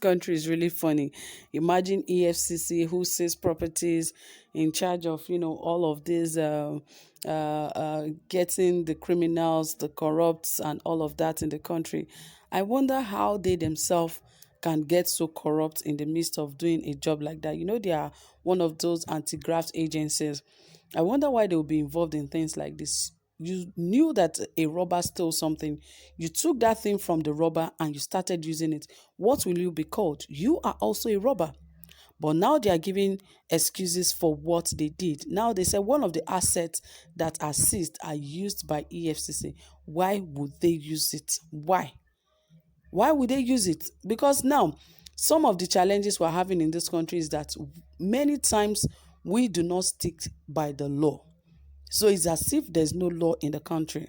country is really funny. Imagine EFCC, who sees properties, in charge of, all of this, getting the criminals, the corrupts, and all of that in the country. I wonder how they themselves can get so corrupt in the midst of doing a job like that. They are one of those anti-graft agencies. I wonder why they will be involved in things like this. You knew that a robber stole something. You took that thing from the robber and you started using it. What will you be called? You are also a robber. But now they are giving excuses for what they did. Now they say one of the assets that are seized are used by EFCC. Why would they use it? Why? Why would they use it? Because now, some of the challenges we're having in this country is that many times we do not stick by the law. So it's as if there's no law in the country.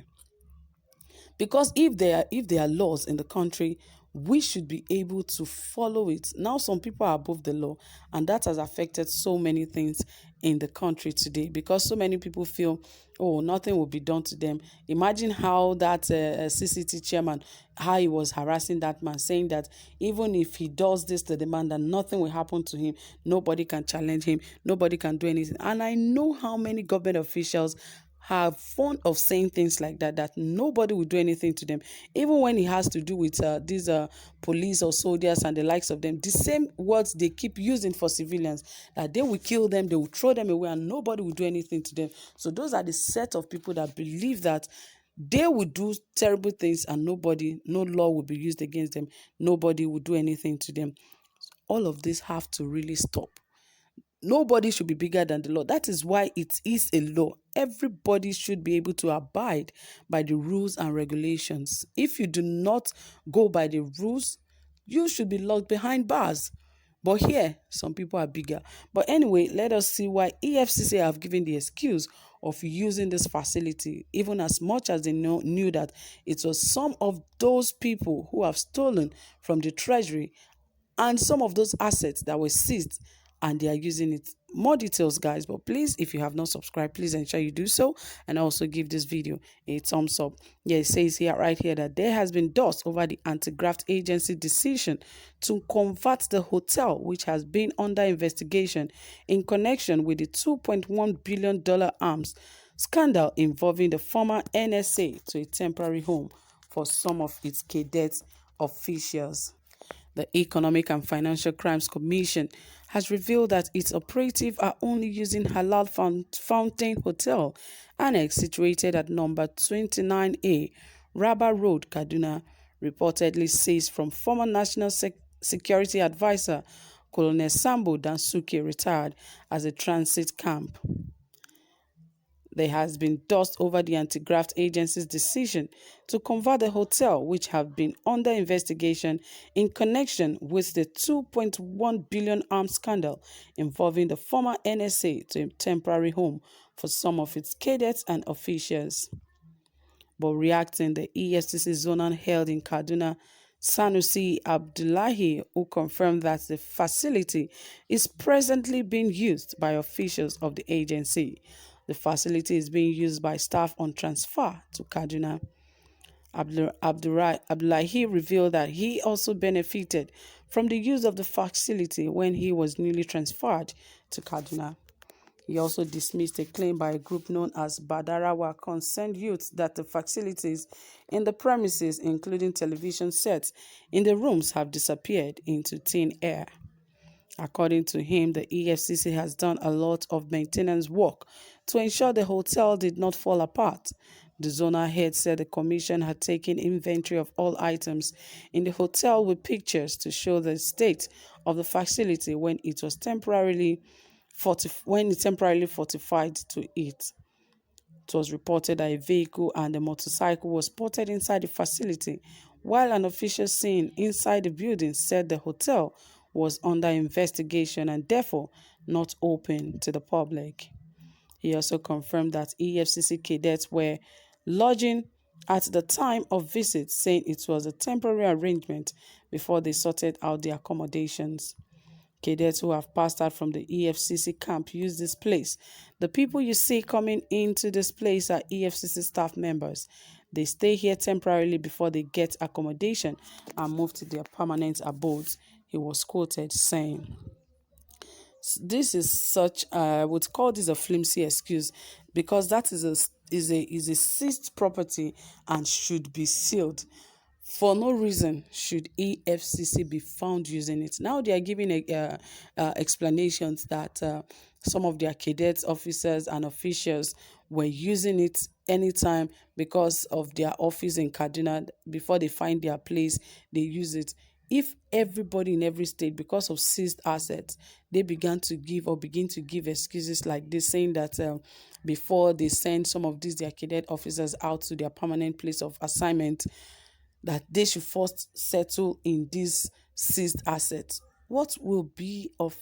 Because if there are laws in the country, we should be able to follow it. Now some people are above the law, and that has affected so many things in the country today, because so many people feel, oh, nothing will be done to them. Imagine how that CCT chairman, how he was harassing that man, saying that even if he does this to the man, that nothing will happen to him, nobody can challenge him, nobody can do anything. And I know how many government officials have fond of saying things like that nobody will do anything to them, even when it has to do with these police or soldiers and the likes of them. The same words they keep using for civilians, that they will kill them, they will throw them away, and nobody will do anything to them. So those are the set of people that believe that they will do terrible things and no law will be used against them, nobody will do anything to them. All of this have to really stop. Nobody should be bigger than the law. That is why it is a law. Everybody should be able to abide by the rules and regulations. If you do not go by the rules, you should be locked behind bars. But here, some people are bigger. But anyway, let us see why EFCC have given the excuse of using this facility, even as much as they knew that it was some of those people who have stolen from the treasury and some of those assets that were seized, and they are using it. More details, guys, but please, if you have not subscribed, please ensure you do so, and also give this video a thumbs up. Yeah, it says here, right here, that there has been dust over the anti-graft agency decision to convert the hotel, which has been under investigation in connection with the $2.1 billion arms scandal involving the former NSA, to a temporary home for some of its cadet officials. The Economic and Financial Crimes Commission has revealed that its operatives are only using Halal Fountain Hotel, annex situated at number 29A, Rabba Road, Kaduna, reportedly seized from former National Security Advisor Colonel Sambo Dansuki, retired, as a transit camp. There has been dust over the anti-graft agency's decision to convert the hotel, which have been under investigation in connection with the $2.1 billion arms scandal involving the former NSA, to a temporary home for some of its cadets and officials. But reacting, the EFCC zonal held in Kaduna, Sanusi Abdullahi, who confirmed that the facility is presently being used by officials of the agency. The facility is being used by staff on transfer to Kaduna. Abdullahi revealed that he also benefited from the use of the facility when he was newly transferred to Kaduna. He also dismissed a claim by a group known as Badarawa Concerned Youth that the facilities in the premises, including television sets in the rooms, have disappeared into thin air. According to him, the EFCC has done a lot of maintenance work to ensure the hotel did not fall apart. The zonal head said the commission had taken inventory of all items in the hotel with pictures to show the state of the facility when it temporarily fortified to it. It was reported that a vehicle and a motorcycle was spotted inside the facility, while an official seen inside the building said the hotel was under investigation and therefore not open to the public. He also confirmed that EFCC cadets were lodging at the time of visit, saying it was a temporary arrangement before they sorted out the accommodations. Cadets who have passed out from the EFCC camp use this place. The people you see coming into this place are EFCC staff members. They stay here temporarily before they get accommodation and move to their permanent abodes. he was quoted saying, this is such, I would call this a flimsy excuse, because that is a seized property and should be sealed. For no reason should EFCC be found using it. Now they are giving explanations that some of their cadets, officers, and officials were using it anytime because of their office in Kaduna. Before they find their place, they use it. If everybody in every state, because of seized assets, they begin to give excuses like this, saying that before they send some of these their cadet officers out to their permanent place of assignment, that they should first settle in these seized assets, what will be of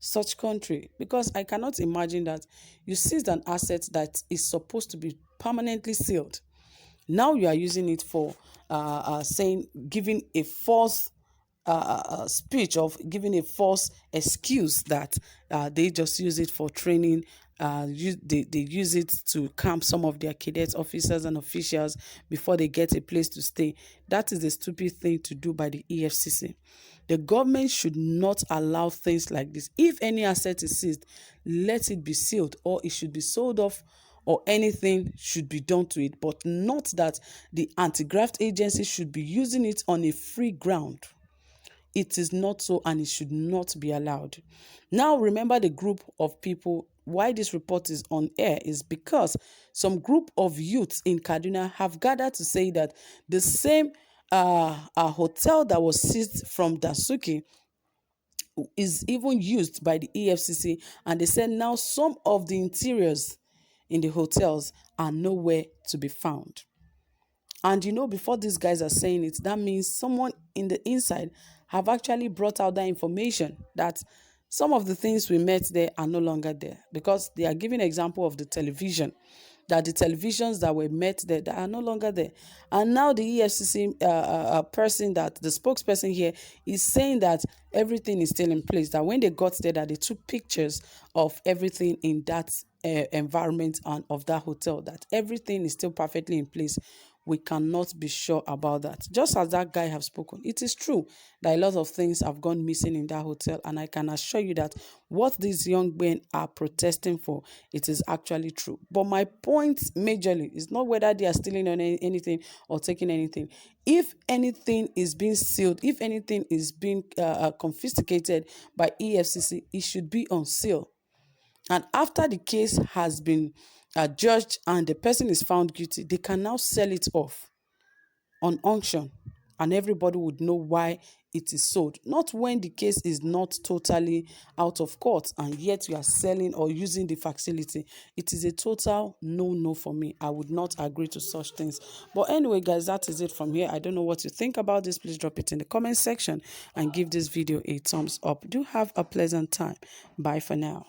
such country? Because I cannot imagine that you seized an asset that is supposed to be permanently sealed. Now you are using it for giving a false speech, of giving a false excuse that they just use it for training. They use it to camp some of their cadet officers and officials before they get a place to stay. That is a stupid thing to do by the EFCC. The government should not allow things like this. If any asset is seized, let it be sealed, or it should be sold off, or anything should be done to it, but not that the anti-graft agency should be using it on a free ground. It is not so, and it should not be allowed. Now, remember the group of people. Why this report is on air is because some group of youths in Kaduna have gathered to say that the same hotel that was seized from Dasuki is even used by the EFCC, and they said now some of the interiors in the hotels are nowhere to be found. And before these guys are saying it, that means someone in the inside have actually brought out that information, that some of the things we met there are no longer there, because they are giving example of the television, that the televisions that were met there that are no longer there. And now the EFCC person, that the spokesperson here, is saying that everything is still in place, that when they got there, that they took pictures of everything in that environment and of that hotel, that everything is still perfectly in place. We cannot be sure about that. Just as that guy have spoken, it is true that a lot of things have gone missing in that hotel, and I can assure you that what these young men are protesting for, it is actually true. But my point majorly is not whether they are stealing anything or taking anything. If anything is being sealed, if anything is being confiscated by EFCC, it should be on seal. And after the case has been judged and the person is found guilty, they can now sell it off on auction, and everybody would know why it is sold. Not when the case is not totally out of court and yet you are selling or using the facility. It is a total no for me. I would not agree to such things. But anyway, guys, that is it from here. I don't know what you think about this. Please drop it in the comment section and give this video a thumbs up. Do have a pleasant time. Bye for now.